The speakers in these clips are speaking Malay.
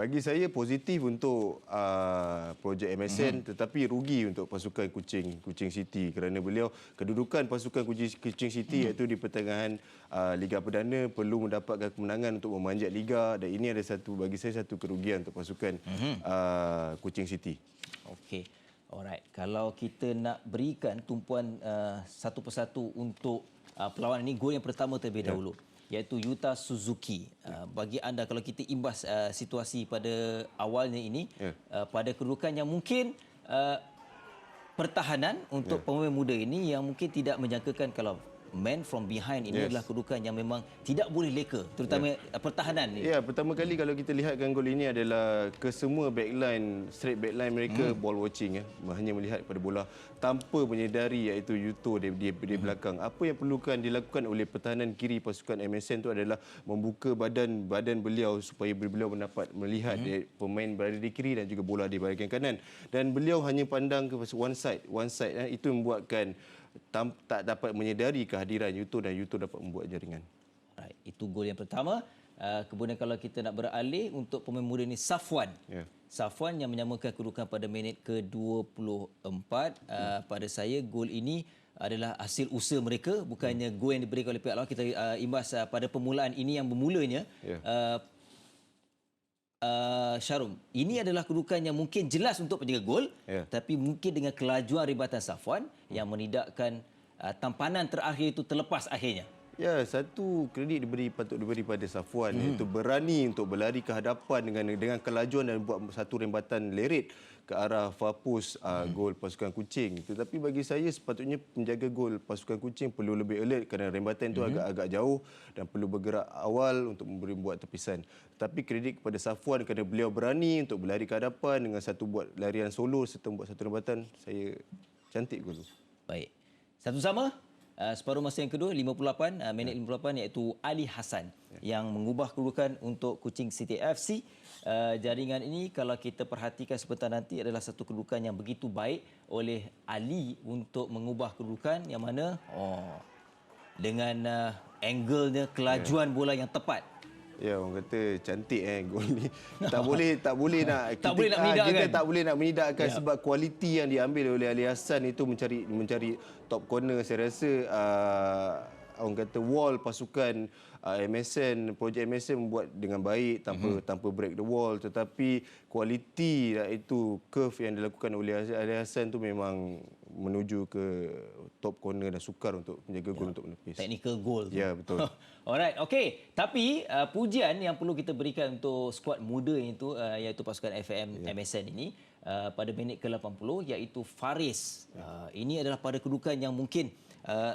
Bagi saya positif untuk projek MSN tetapi rugi untuk pasukan Kuching City kerana beliau kedudukan pasukan Kuching City iaitu di pertengahan Liga Perdana perlu mendapatkan kemenangan untuk memanjat liga dan ini ada bagi saya satu kerugian untuk pasukan Kuching City. Okey. Alright. Kalau kita nak berikan tumpuan satu persatu untuk perlawanan ini, gol yang pertama terlebih dahulu iaitu Yuta Suzuki. Bagi anda kalau kita imbas situasi pada awalnya ini pada kedudukan yang mungkin pertahanan untuk pemain muda ini yang mungkin tidak menjangkakan kalau man from behind ini adalah kedudukan yang memang tidak boleh leka, terutama pertahanan ini. Ya, pertama kali kalau kita lihatkan gol ini adalah kesemua backline, straight backline mereka ball watching hanya melihat pada bola tanpa menyedari iaitu Yuto di belakang. Apa yang perlukan dilakukan oleh pertahanan kiri pasukan MSN itu adalah membuka badan beliau supaya beliau mendapat melihat pemain berada di kiri dan juga bola di bahagian kanan. Dan beliau hanya pandang ke one side itu membuatkan tak dapat menyedari kehadiran Yuto dan Yuto dapat membuat jaringan. Right. Itu gol yang pertama. Kemudian kalau kita nak beralih untuk pemain muda ini Safwan. Safwan yang menyamakan kedudukan pada minit ke-24. Pada saya gol ini adalah hasil usaha mereka, bukannya gol yang diberikan oleh pihak lawan. Kita imbas pada permulaan ini yang bermulanya Sharum, ini adalah kedudukan yang mungkin jelas untuk penjaga gol, tapi mungkin dengan kelajuan rebatan Safwan yang menidakkan tampanan terakhir itu terlepas akhirnya. Ya, satu kredit patut diberi pada Safwan iaitu berani untuk berlari ke hadapan dengan kelajuan dan buat satu rembatan lerit ke arah far post gol pasukan Kuching. Tetapi bagi saya sepatutnya penjaga gol pasukan Kuching perlu lebih alert kerana rembatan itu agak jauh dan perlu bergerak awal untuk membuat tepisan. Tapi kredit kepada Safwan kerana beliau berani untuk berlari ke hadapan dengan satu buat larian solo serta membuat satu rembatan. Saya cantik gol itu. Baik. Satu sama. Separuh masa yang kedua, 58, minit 58 iaitu Ali Hassan yang mengubah kedudukan untuk Kuching City FC. Jaringan ini kalau kita perhatikan sebentar nanti adalah satu kedudukan yang begitu baik oleh Ali untuk mengubah kedudukan yang mana dengan angle-nya, kelajuan bola yang tepat. Ya, orang kata cantik gol ni. Tak boleh nak tak boleh nak menidakkan. Kita tak boleh nak menidakkan sebab kualiti yang diambil oleh Ali Hassan itu mencari top corner. Saya rasa orang kata wall pasukan MSN, projek MSN membuat dengan baik tanpa break the wall, tetapi kualiti iaitu curve yang dilakukan oleh Ali Hassan itu memang menuju ke top corner dan sukar untuk menjaga gol untuk menepis. Technical goal. Ya, betul. Alright, okey. Tapi pujian yang perlu kita berikan untuk skuad muda itu iaitu pasukan FM MSN ini pada minit ke-80 iaitu Faris. Ini adalah pada kedudukan yang mungkin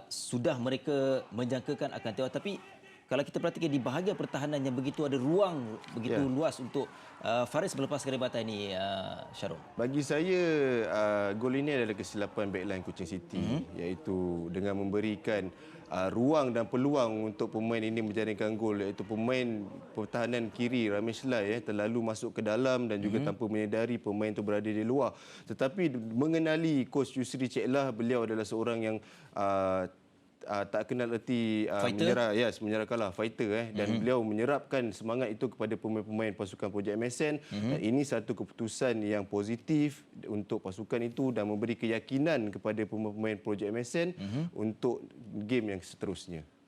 sudah mereka menjangkakan akan tewas, tapi kalau kita perhatikan di bahagian pertahanan yang begitu ada ruang begitu luas untuk Faris melepaskan rebatan ini, Shahrul. Bagi saya gol ini adalah kesilapan backline Kuching City iaitu dengan memberikan ruang dan peluang untuk pemain ini menjaringkan gol iaitu pemain pertahanan kiri Ramesh Lai terlalu masuk ke dalam dan juga tanpa menyedari pemain itu berada di luar. Tetapi mengenali Coach Yusri Ceklah, beliau adalah seorang yang tak kenal erti menyerah kalah, fighter dan beliau menyerapkan semangat itu kepada pemain-pemain pasukan projek MSN. Dan ini satu keputusan yang positif untuk pasukan itu dan memberi keyakinan kepada pemain projek MSN untuk game yang seterusnya.